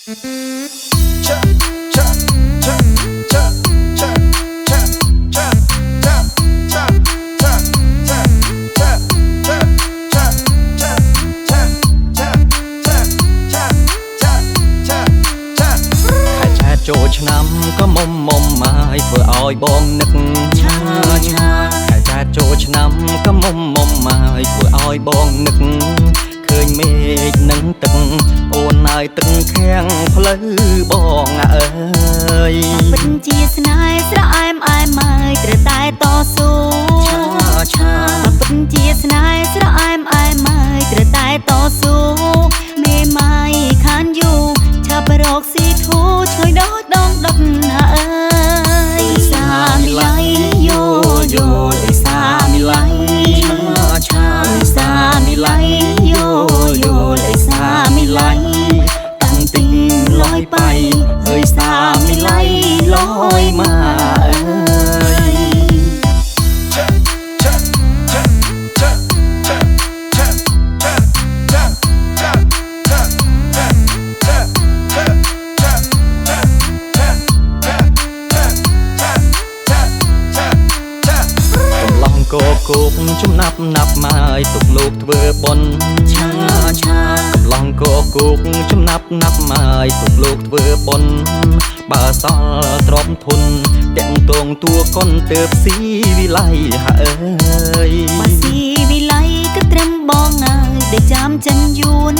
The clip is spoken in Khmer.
ចូលឆ្នាំក៏មុំមកធ្វើឲ្យបងនឹកខែចាចូលឆ្នាំក៏មុំមកធ្វើឲ្យបងនឹកឃើញមេឃនឹងទឹកអូនហើយទឹកខាំងផ្លូវបងអើយពិតជាស្នេហ៍ស្រអែមអែមហើយត្រូវតែតស៊ូពិតជាស្នេហ៍ស្រអែមអែមហើយត្រូវតែតស៊ូមេម៉ាយខានយូឆាប់រកស៊ីធូឆ្លើយដូចដងដុតណាអើយសាមីឡៃយោយោសាមីឡៃសាមីឡៃយោយោសាមីឡៃតាំងទីលយไปអើយសាមីឡៃលយមកគោកចំណាប់មកទុកលោកធ្វើបន់កំឡងគោកចំណាប់មកទុកលោកធ្វើបន់បើសល់ទ្រពធុនទាំងតងតួកុនទៅស៊ីវិល័យហើយបើស៊ីវិល័យក៏ត្រឹមបងហើយដែលចាំចិនយួន